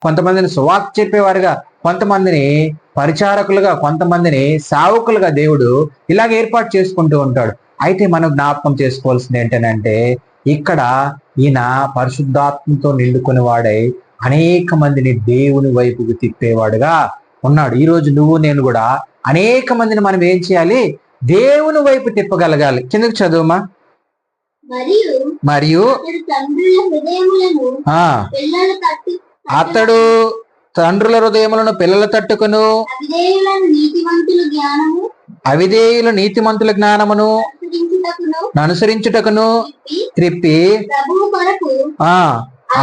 కొంతమందిని సువార్త చెప్పేవారుగా, కొంతమందిని పరిచారకులుగా, కొంతమందిని సేవకులుగా దేవుడు ఇలాగ ఏర్పాటు చేసుకుంటూ ఉంటాడు. అయితే మనం జ్ఞాపకం చేసుకోవాల్సింది ఏంటంటే, ఇక్కడ ఈయన పరిశుద్ధాత్మతో నిండుకుని వాడై అనేక మందిని దేవుని వైపుకు తిప్పేవాడుగా ఉన్నాడు. ఈరోజు నువ్వు నేను కూడా అనేక మందిని మనం ఏం చేయాలి? దేవుని వైపు తిప్పగలగాలి. కిందకు చదువుమా. మరియు అతడు తండ్రుల హృదయములను పిల్లల తట్టుకును, అవిధేయుల నీతిమంతుల జ్ఞానమును అనుసరించుటకును త్రిప్పి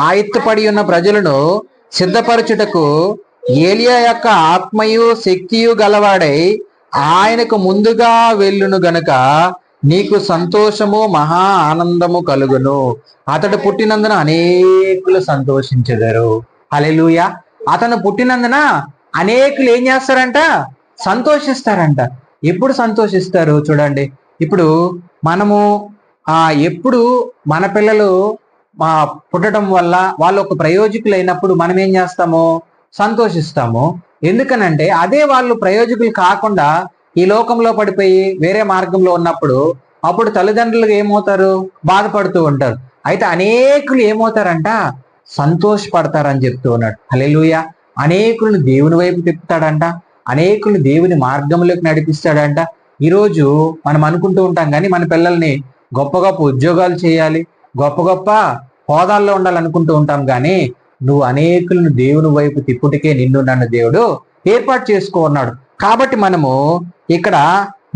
ఆయత్తపడి ఉన్న ప్రజలను సిద్ధపరచుటకు ఏలియా యొక్క ఆత్మయు శక్తియు గలవాడై ఆయనకు ముందుగా వెళ్ళును గనుక నీకు సంతోషము మహా ఆనందము కలుగును. అతడు పుట్టినందున అనేకులు సంతోషించెదరు. హల్లెలూయా. అతను పుట్టినందున అనేకులు ఏం చేస్తారంట? సంతోషిస్తారంట. ఎప్పుడు సంతోషిస్తారు చూడండి. ఇప్పుడు మనము ఎప్పుడు మన పిల్లలు పుట్టడం వల్ల వాళ్ళు ఒక ప్రయోజకులు అయినప్పుడు మనం ఏం చేస్తాము? సంతోషిస్తాము. ఎందుకనంటే అదే వాళ్ళు ప్రయోజకులు కాకుండా ఈ లోకంలో పడిపోయి వేరే మార్గంలో ఉన్నప్పుడు అప్పుడు తల్లిదండ్రులు ఏమవుతారు? బాధపడుతూ ఉంటారు. అయితే అనేకులు ఏమవుతారంట? సంతోషపడతారని చెప్తూ ఉన్నాడు. హల్లెలూయా. అనేకులను దేవుని వైపు తిప్పుతాడంట, అనేకులను దేవుని మార్గంలోకి నడిపిస్తాడంట. ఈరోజు మనం అనుకుంటూ ఉంటాం కానీ మన పిల్లల్ని గొప్ప గొప్ప ఉద్యోగాలు చేయాలి, గొప్ప గొప్ప హోదాల్లో ఉండాలనుకుంటూ ఉంటాం కానీ నువ్వు అనేకులను దేవుని వైపు తిప్పుటికే నిన్ను నన్ను దేవుడు ఏర్పాటు చేసుకున్నాడు. కాబట్టి మనము ఇక్కడ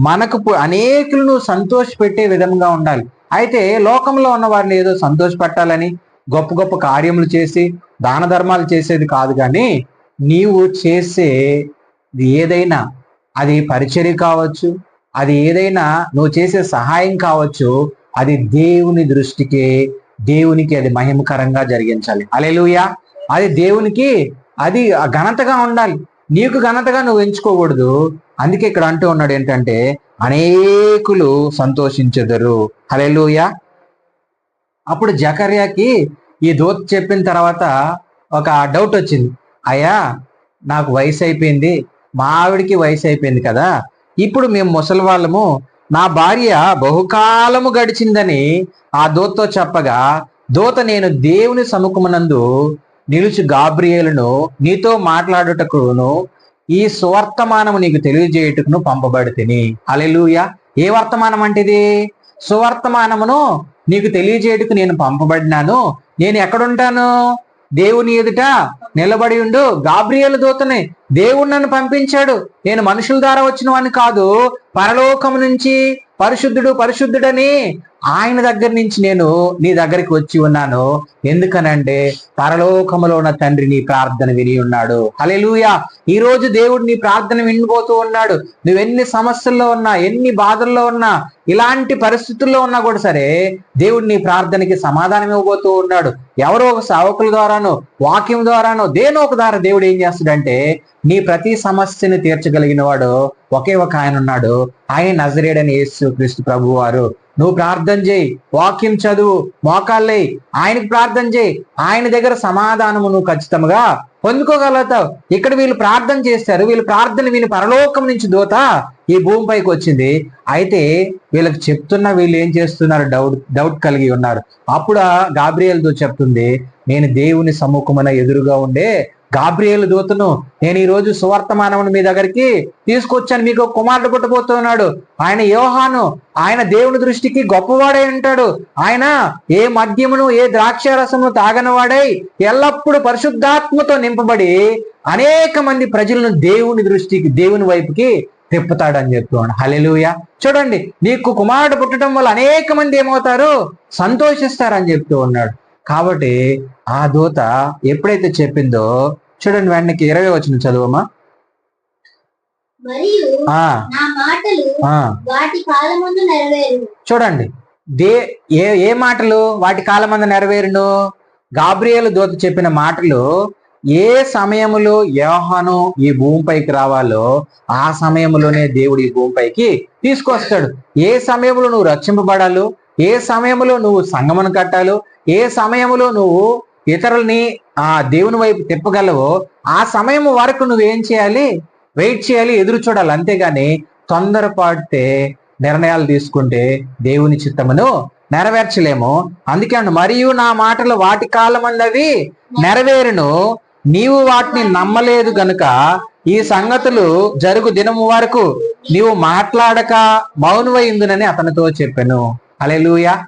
మనకు అనేకులను సంతోష పెట్టే విధంగా ఉండాలి. అయితే లోకంలో ఉన్న వారిని ఏదో సంతోష పెట్టాలని గొప్ప గొప్ప కార్యములు చేసి దాన ధర్మాలు చేసేది కాదు, కానీ నీవు చేసే ఏదైనా అది పరిచర్య కావచ్చు, అది ఏదైనా నువ్వు చేసే సహాయం కావచ్చు, అది దేవుని దృష్టికి దేవునికి అది మహిమకరంగా జరిగించాలి. హల్లెలూయా. అది దేవునికి అది ఘనతగా ఉండాలి. నీకు ఘనతగా నువ్వు ఎంచుకోకూడదు. అందుకే ఇక్కడ అంటూ ఉన్నాడు ఏంటంటే అనేకులు సంతోషించెదరు. హల్లెలూయా. అప్పుడు జకర్యాకి ఈ దూత చెప్పిన తర్వాత ఒక డౌట్ వచ్చింది. అయ్యా, నాకు వయసు అయిపోయింది, మా ఆవిడికి వయసు అయిపోయింది కదా, ఇప్పుడు మేము ముసలి వాళ్ళము, నా భార్య బహుకాలము గడిచిందని ఆ దూతతో చెప్పగా, దూత నేను దేవుని సముఖమునందు నిలుచు గాబ్రియేలును నీతో మాట్లాడుటకును ఈ సువర్తమానము నీకు తెలియజేయుటకును పంపబడితిని. హల్లెలూయా. ఏ వర్తమానం అంటే ఇది? సువర్తమానమును నీకు తెలియజేయుటకు నేను పంపబడినాను. నేను ఎక్కడుంటాను? దేవుని ఎదుట నిలబడి ఉండు. గాబ్రియేలు దూతని దేవుడు నన్ను పంపించాడు. నేను మనుషుల ద్వారా వచ్చిన వాడిని కాదు, పరలోకము నుంచి పరిశుద్ధుడు పరిశుద్ధుడని ఆయన దగ్గర నుంచి నేను నీ దగ్గరికి వచ్చి ఉన్నాను. ఎందుకనంటే పరలోకములో ఉన్న తండ్రి నీ ప్రార్థన విని ఉన్నాడు. హల్లెలూయా. ఈ రోజు దేవుడు నీ ప్రార్థన వినిపోతూ ఉన్నాడు. నువ్వెన్ని సమస్యల్లో ఉన్నా, ఎన్ని బాధల్లో ఉన్నా, ఇలాంటి పరిస్థితుల్లో ఉన్నా కూడా సరే దేవుడు నీ ప్రార్థనకి సమాధానం ఇవ్వబోతూ ఉన్నాడు. ఎవరో ఒక సేవకుల ద్వారానో, వాక్యం ద్వారానో, దేనో ఒక ద్వారా దేవుడు ఏం చేస్తాడంటే నీ ప్రతి సమస్యను తీర్చగలిగిన వాడు ఒకే ఒక ఆయన ఉన్నాడు. ఆయన నజరేయుడైన యేసు క్రీస్తు ప్రభు వారు. నువ్వు ప్రార్థన చేయి, వాక్యం చదువు, మోకాళ్ళే ఆయనకు ప్రార్థన చేయి. ఆయన దగ్గర సమాధానము నువ్వు ఖచ్చితంగా పొందుకోగలుగుతావు. ఇక్కడ వీళ్ళు ప్రార్థన చేస్తారు. వీళ్ళు ప్రార్థన విని పరలోకం నుంచి దూత ఈ భూమిపైకి వచ్చింది. అయితే వీళ్ళకి చెప్తున్నా వీళ్ళు ఏం చేస్తున్నారు? డౌట్ కలిగి ఉన్నారు. అప్పుడు గాబ్రియేలు దూత చెప్తుంది, నేను దేవుని సముఖమున ఎదురుగా ఉండే గాబ్రియేలు దూతను, నేను ఈ రోజు సువర్తమానమును మీ దగ్గరికి తీసుకొచ్చాను. మీకు కుమారుడు పుట్టబోతున్నాడు. ఆయన యోహాను. ఆయన దేవుని దృష్టికి గొప్పవాడై ఉంటాడు. ఆయన ఏ మద్యమును ఏ ద్రాక్ష రసమును తాగనవాడై ఎల్లప్పుడూ పరిశుద్ధాత్మతో నింపబడి అనేక మంది ప్రజలను దేవుని దృష్టికి దేవుని వైపుకి తిప్పుతాడని చెప్తున్నాడు. హల్లెలూయా. చూడండి, నీకు కుమారుడు పుట్టడం వల్ల అనేక మంది ఏమవుతారు? సంతోషిస్తారని చెప్తూ ఉన్నాడు. కాబట్టి ఆ దూత ఎప్పుడైతే చెప్పిందో చూడండి, వెనక్కి 20 వచనం చదువమ్మా. చూడండి, ఏ మాటలు వాటి కాలమందు నెరవేరును? గాబ్రియేలు దూత చెప్పిన మాటలు ఏ సమయములో యోహాను ఈ భూమిపైకి రావాలో ఆ సమయంలోనే దేవుడు ఈ భూమిపైకి తీసుకొస్తాడు. ఏ సమయంలో నువ్వు రక్షింపబడాలో, ఏ సమయంలో నువ్వు సంగమును కట్టాలో, ఏ సమయంలో నువ్వు ఇతరుల్ని ఆ దేవుని వైపు తిప్పగలవో ఆ సమయం వరకు నువ్వేం చేయాలి? వెయిట్ చేయాలి, ఎదురు చూడాలి. అంతేగాని తొందరపాటే నిర్ణయాలు తీసుకుంటే దేవుని చిత్తమును నెరవేర్చలేము. అందుకే మరియు నా మాటలు వాటి కాలమందవి నెరవేరును, నీవు వాటిని నమ్మలేదు గనుక ఈ సంగతులు జరుగు దినము వరకు నీవు మాట్లాడక మౌనమైందునని అతనితో చెప్పాను. హల్లెలూయా.